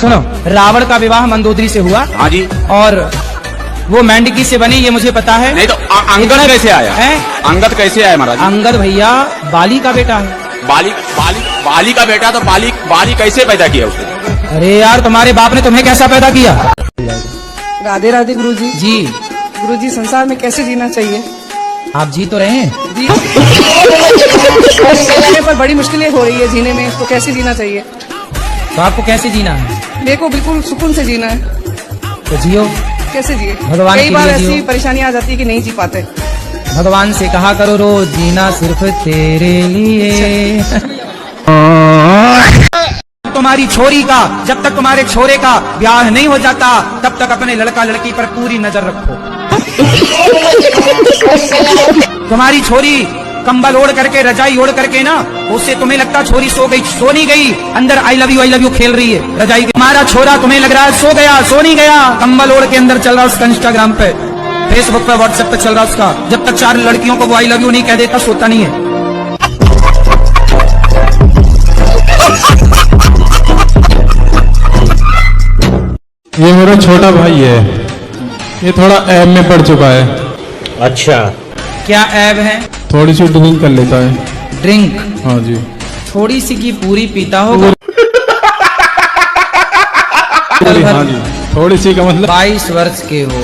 सुनो, रावण का विवाह मंदोदरी से हुआ। हाँ जी। और वो मेंढकी से बनी, ये मुझे पता है। नहीं तो अंगद कैसे आया है? अंगद कैसे आया महाराज? अंगद भैया बाली का बेटा है। बाली का बेटा, तो बाली कैसे पैदा किया उसने? अरे यार, तुम्हारे बाप ने तुम्हें कैसा पैदा किया? राधे राधे गुरुजी। जी। गुरुजी, संसार में कैसे जीना चाहिए? आप जी तो रहे हैं। जीने पर बड़ी मुश्किलें हो रही है जीने में, तो कैसे जीना चाहिए? तो आपको कैसे जीना है? मेरे को बिल्कुल सुकून से जीना है। तो जियो। कैसे जिए? भगवान कई के बार लिए ऐसी जियो। परेशानी आ जाती है कि नहीं जी पाते। भगवान से कहा करो रोज, जीना सिर्फ तेरे लिए। तुम्हारी छोरी का, जब तक तुम्हारे छोरे का ब्याह नहीं हो जाता, तब तक अपने लड़का लड़की पर पूरी नजर रखो। तुम्हारी छोरी कंबल ओढ़ करके, रजाई ओढ़ करके ना, उससे तुम्हें लगता छोरी सो गई, सो नहीं गई, अंदर आई लव यू खेल रही है रजाई के। तुम्हारा छोरा तुम्हें लग रहा है सो गया, सो नहीं गया, कंबल ओढ़ के अंदर चल रहा उसका इंस्टाग्राम पे, फेसबुक पे, व्हाट्सएप पे चल रहा उसका। जब तक 4 लड़कियों को वो आई लव यू नहीं कह देता, सोता नहीं है। ये मेरा छोटा भाई है, ये थोड़ा ऐब में पड़ चुका है। अच्छा, क्या ऐब है? थोड़ी सी ड्रिंक कर लेता है। ड्रिंक? हाँ जी। थोड़ी सी की पूरी पीता होगा। हाँ जी, थोड़ी सी का मतलब। 22 वर्ष के हो,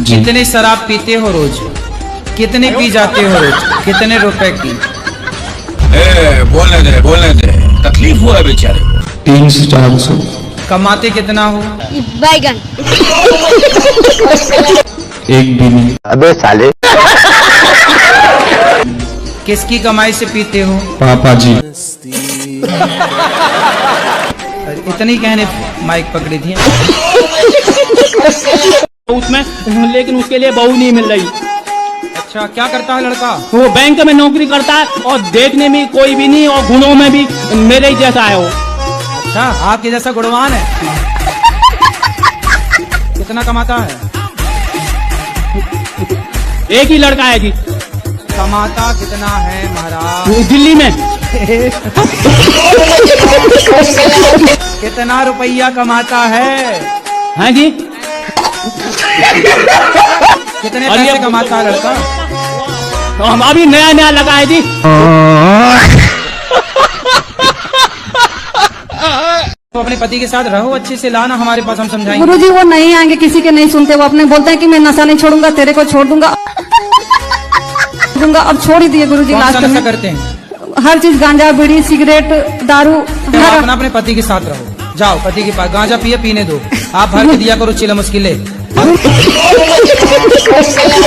कितने शराब पीते हो रोज? कितने पी जाते हो रोज? कितने रुपए की? बोलने दे, तकलीफ हुआ है बेचारे को। 300-400। कमाते कितना हो? बैगन। एक भी नहीं। अबे साले। किसकी कमाई से पीते हो? पापा जी। इतनी कहने माइक पकड़ी थी। उसमें, लेकिन उसके लिए बहू नहीं मिल रही। अच्छा, क्या करता है लड़का? वो बैंक में नौकरी करता है और देखने में कोई भी नहीं, और गुणों में भी मेरे ही जैसा है वो। अच्छा, आपके जैसा गुणवान है। कितना कमाता है? एक ही लड़का है जी। कमाता कितना है महाराज? दिल्ली में। कितना रुपया कमाता है? हाँ जी। कितने पैसे कमाता है लड़का? तो हम अभी नया लगा है जी। तो अपने पति के साथ रहो, अच्छे से लाना हमारे पास, हम समझाएंगे। गुरुजी, वो नहीं आएंगे, किसी के नहीं सुनते। वो अपने बोलते हैं कि मैं नशा नहीं छोड़ूंगा, तेरे को छोड़ दूंगा। अब छोड़ ही दिए गुरुजी। कौन सा लास्ट नशा में करते हैं? हर चीज, गांजा, बीड़ी, सिगरेट, दारू। अपना अपने पति के साथ रहो, जाओ पति के पास, गांजा पिए, पीने दो, आप भर के दिया करो चिलम उसकी ले।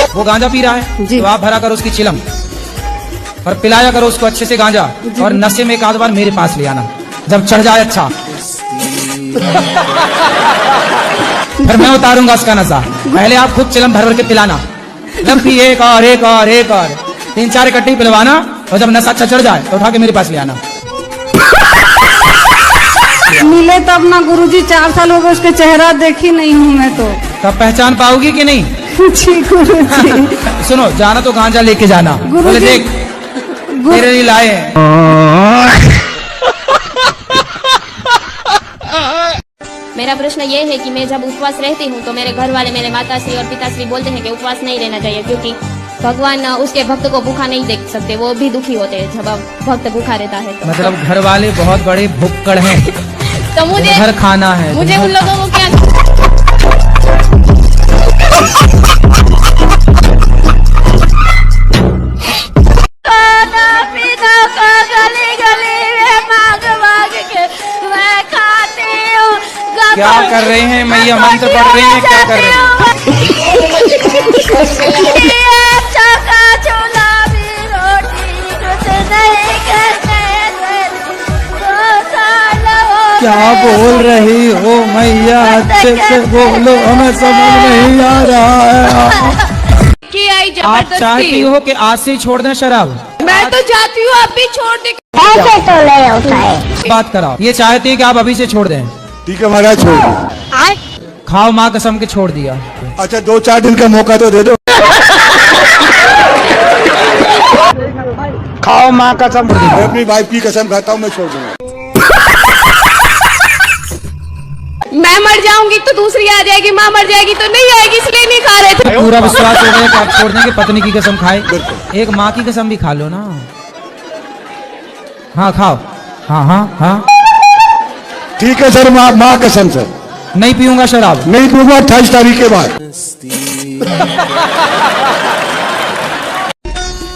वो गांजा पी रहा है तो आप भरा करो उसकी चिलम, और पिलाया करो उसको अच्छे से गांजा। और नशे में एक आध बार मेरे पास ले आना, जब चढ़ जाए अच्छा। फिर मैं उतारूंगा उसका नशा, पहले आप खुद चिलम भर भर के पिलाना, जब भी एक और 3-4 इकट्ठी पिलवाना, और जब नशा अच्छा चढ़ जाए तो उठा के मेरे पास ले आना। मिले तब ना गुरुजी, 4 साल हो गए, उसके चेहरा देखी नहीं हूँ मैं तो। तब पहचान पाओगी कि नहीं? जी गुरुजी। सुनो, जाना तो गांजा लेके जाना, बोले देख मेरे लिए लाए हैं। मेरा प्रश्न ये है कि मैं जब उपवास रहती हूँ तो मेरे घर वाले, मेरे माताश्री और पिताश्री बोलते हैं कि उपवास नहीं रहना चाहिए, क्योंकि भगवान उसके भक्त को भूखा नहीं देख सकते, वो भी दुखी होते हैं जब भक्त भूखा रहता है तो। मतलब घर वाले बहुत बड़े भुक्कड़ हैं। तो मुझे घर खाना है, मुझे उन लोगों को क्या। क्या कर रहे हैं मैया? मंत्र पढ़ रही हैं, क्या कर रहे हैं? क्या बोल रही हो मैया? अच्छे से बोलो, हमें समझ नहीं आ रहा है। आप चाहती हो कि आज से छोड़ दें शराब? मैं तो चाहती हूँ आप भी छोड़ दे। ऐसे तो नहीं होता है। बात कराओ, ये चाहती है कि आप अभी से छोड़ दें। ठीक है महाराज, छोड़। खाओ माँ कसम के छोड़ दिया। अच्छा, 2-4 दिन का मौका तो दे दो। खाओ माँ कसम। मैं अपनी वाइफ की कसम खाता हूँ, मैं छोड़ दूंगा। मैं मर जाऊंगी तो दूसरी आ जाएगी, माँ मर जाएगी तो नहीं आएगी, इसलिए नहीं खा रहे थे। पूरा विश्वास हो गया कि आप छोड़ देंगे, पत्नी की कसम खाए। एक माँ की कसम भी खा लो ना। हाँ खाओ। हाँ हाँ हाँ। ठीक है सर, माँ कसम सर, नहीं पीऊंगा शराब। नहीं पीऊंगा 28 तारीख के बाद।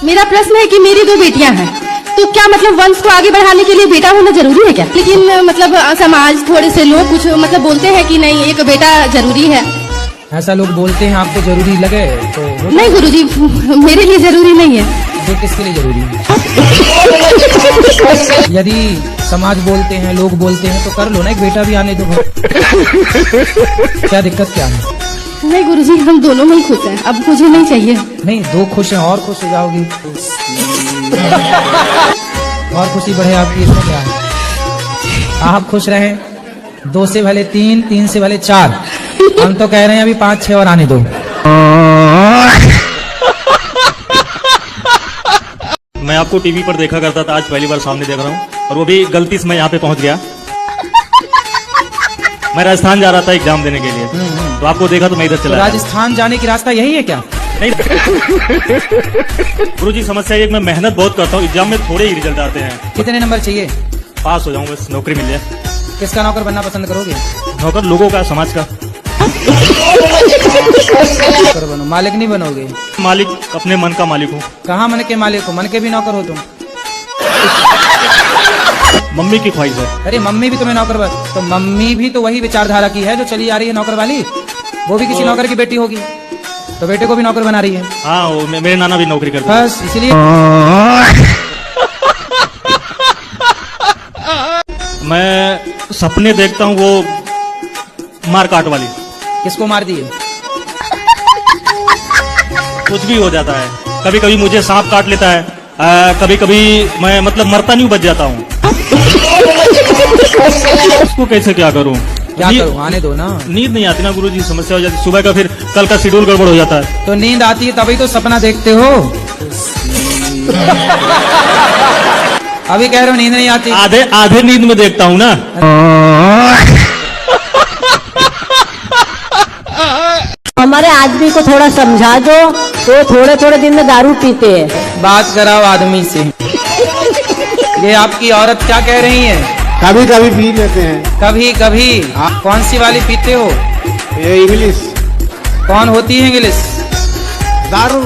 मेरा प्रश्न है कि मेरी 2 बेटियां हैं, तो क्या मतलब वंश को आगे बढ़ाने के लिए बेटा होना जरूरी है क्या? लेकिन मतलब समाज थोड़े से लोग कुछ मतलब बोलते हैं कि नहीं एक बेटा जरूरी है। ऐसा लोग बोलते हैं, आपको जरूरी लगे तो नहीं गुरुजी, मेरे लिए जरूरी नहीं है। तो किसके लिए जरूरी है? यदि समाज बोलते हैं, लोग बोलते हैं, तो कर लो ना, एक बेटा भी आने दो। क्या दिक्कत क्या है? नहीं गुरुजी, हम दोनों में ही खुश हैं, अब मुझे नहीं चाहिए। नहीं, 2 खुश हैं और खुश हो जाओगी। और खुशी बढ़े आपकी, इसमें क्या है? आप खुश रहें, 2 से भले 3, 3 से भले 4। हम तो कह रहे हैं अभी 5, 6 और आने दो। मैं आपको टीवी पर देखा करता था, आज पहली बार सामने देख रहा हूँ, और वो भी गलती से मैं यहाँ पे पहुँच गया। मैं राजस्थान जा रहा था एग्जाम देने के लिए, तो आपको देखा तो मैं इधर चला। राजस्थान जाने की रास्ता यही है क्या? नहीं गुरुजी, समस्या ये कि मैं मेहनत बहुत करता हूँ, एग्जाम में थोड़े ही रिजल्ट आते हैं। कितने नंबर चाहिए? पास हो जाऊँ, बस नौकरी मिल जाए। किसका नौकर बनना पसंद करोगे? नौकर लोगों का, समाज का। नौकर बनो, मालिक नहीं बनोगे। मालिक अपने मन का मालिक हूँ। कहाँ मन के मालिक हो? मन के भी नौकर हो तुम। मम्मी की ख्वाहिश है। अरे मम्मी भी तुम्हें नौकर बन, तो मम्मी भी तो वही विचारधारा की है जो चली आ रही है नौकर वाली। वो भी किसी नौकर की बेटी होगी, तो बेटे को भी नौकर बना रही है। हाँ, मेरे नाना भी नौकरी करते हैं। बस इसलिए मैं सपने देखता हूँ वो मार काट वाली। किसको मार दिए? कुछ भी हो जाता है, कभी कभी मुझे सांप काट लेता है, कभी कभी मैं मतलब मरता नहीं, बच जाता हूँ। उसको कैसे क्या करूँ? क्या करूँ? आने दो ना। नींद नहीं आती ना गुरुजी, समस्या हो जाती, सुबह का फिर कल का शेड्यूल गड़बड़ हो जाता है। तो नींद आती है तभी तो सपना देखते हो। अभी कह रहे हो नींद नहीं आती। आधे नींद में देखता हूँ ना। हमारे आदमी को थोड़ा समझा दो, तो थोड़े थोड़े दिन में दारू पीते हैं। बात कराओ आदमी से। ये आपकी औरत क्या कह रही है? कभी कभी पी लेते हैं। कभी कभी? कौन सी वाली पीते हो? ये इंग्लिश। कौन होती है इंग्लिश? दारू।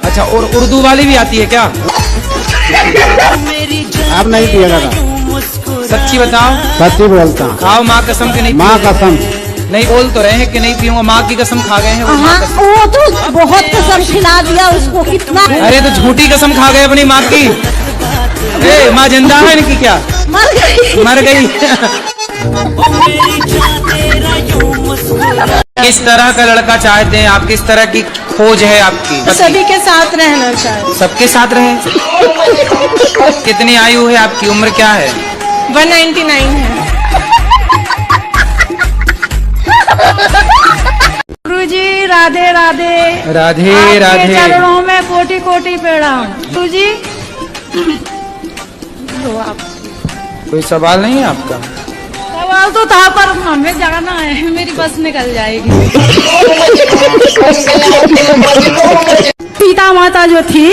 अच्छा, और उर्दू वाली भी आती है क्या? आप नहीं पिएगा था। सच्ची बताओ। सच्ची बोलता हूँ। खाओ माँ कसम के नहीं। माँ कसम। नहीं बोल तो रहे हैं कि नहीं पीऊंगा, माँ की कसम खा गए हैं वो। माँ कसम। वो तो बहुत कसम खिला दिया उसको, कितना। अरे तो झूठी कसम खा गए अपनी माँ की। ए, माँ जिंदा है इनकी क्या? मर गई। मर गई। किस तरह का लड़का चाहते हैं आप? किस तरह की खोज है आपकी? सभी के साथ रहना चाहिए। सबके साथ रहे। कितनी आयु है आपकी? उम्र क्या है? 199 है। गुरुजी राधे राधे। राधे आपके राधे। चरणों में कोटि कोटि प्रणाम। गुरुजी कोई सवाल नहीं है आपका? सवाल तो था, पर हमें जाना है, मेरी बस निकल जाएगी। सीता माता जो थी,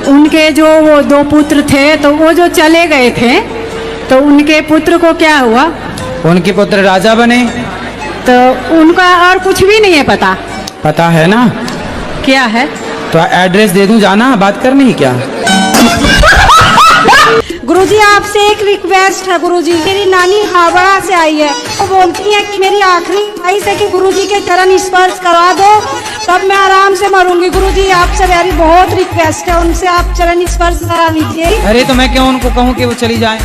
उनके जो वो 2 पुत्र थे, तो वो जो चले गए थे, तो उनके पुत्र को क्या हुआ? उनके पुत्र राजा बने। तो उनका और कुछ भी नहीं है पता? पता है ना। क्या है? तो एड्रेस दे दूं, जाना बात करनी है क्या? गुरुजी आपसे एक रिक्वेस्ट है गुरुजी, मेरी नानी हावड़ा से आई है, वो बोलती है कि मेरी आखिरी ख्वाहिश है कि गुरुजी के चरण स्पर्श करा दो, तब मैं आराम से मरूंगी। गुरुजी आपसे मेरी बहुत रिक्वेस्ट है, उनसे आप चरण स्पर्श करा लीजिए। अरे तो मैं क्यों उनको कहूँ कि वो चली जाए?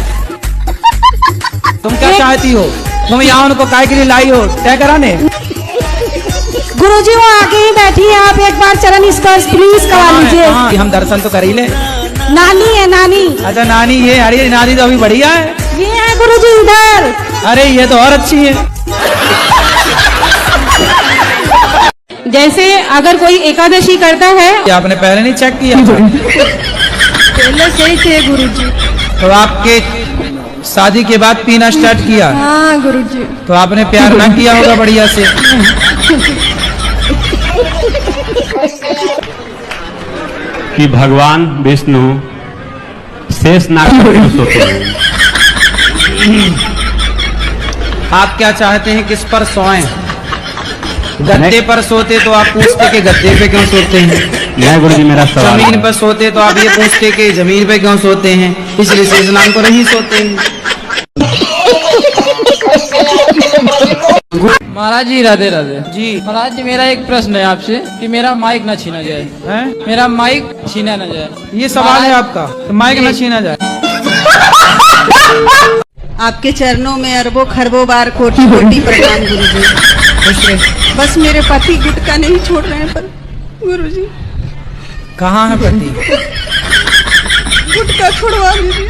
तुम क्या चाहती हो? तुम यहाँ उनको काय के लिए लाई हो? तय कराने? गुरुजी वो आगे ही बैठी है, आप एक बार चरण स्पर्श प्लीज करा लीजिए। हम दर्शन तो कर ही ले। नानी है नानी। अच्छा नानी ये, अरे नानी तो अभी बढ़िया है। ये है गुरुजी इधर। अरे ये तो और अच्छी है। जैसे अगर कोई एकादशी करता है, आपने पहले नहीं चेक किया? पहले से ही थे गुरुजी। तो आपके शादी के बाद पीना स्टार्ट किया। हाँ गुरुजी। तो आपने प्यार ना किया होगा बढ़िया से। कि भगवान विष्णु शेष नाग पर क्यों सोते हैं? आप क्या चाहते हैं किस पर सोएं? गद्दे पर सोते तो आप पूछते कि गद्दे पे क्यों सोते हैं। नहीं गुरुजी, मेरा सवाल जमीन है। पर सोते तो आप ये पूछते कि जमीन पे क्यों सोते हैं, इसलिए शेष नाग पर नहीं सोते हैं। महाराज जी राधे राधे जी महाराज जी, मेरा एक प्रश्न है आपसे कि मेरा माइक ना छीना जाए। हैं? मेरा माइक छीना ना जाए, ये सवाल है आपका। तो माइक न छीना जाए। आपके चरणों में अरबों खरबों बार कोटि कोटि प्रणाम गुरुजी। बस मेरे पति गुटका नहीं छोड़ रहे हैं पर गुरुजी। कहाँ है पति? गुटका छोड़वा दीजिए।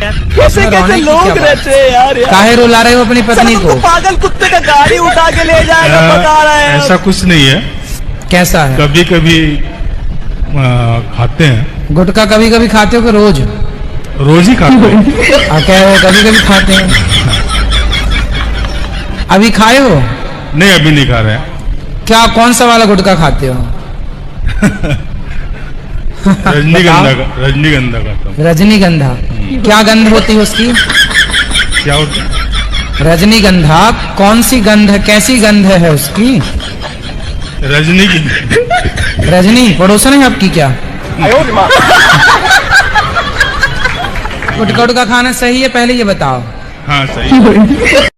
कैसे कैसे लोग रहते हैं यार। काहे रुला रहे हो अपनी पत्नी को? पागल कुत्ते का गाड़ी उठा के ले जाएगा बता रहा है। ऐसा कुछ नहीं है, कैसा है? कभी कभी खाते हैं। गुटखा कभी कभी खाते हो कि रोज? रोज ही खाते हैं। क्या है, कभी कभी खाते हैं? अभी खाए हो? नहीं, अभी नहीं खा रहे हैं। क्या कौन सा वाला गुटखा खाते हो? रजनीगंधा का, रजनीगंधा खाता हूँ। रजनीगंधा क्या गंध होती है उसकी? क्या होता है? रजनीगंधा कौन सी गंध है, कैसी गंध है उसकी? रजनी की। रजनी पड़ोसन है आपकी क्या? गुटखा खाना सही है, पहले ये बताओ। हाँ सही है।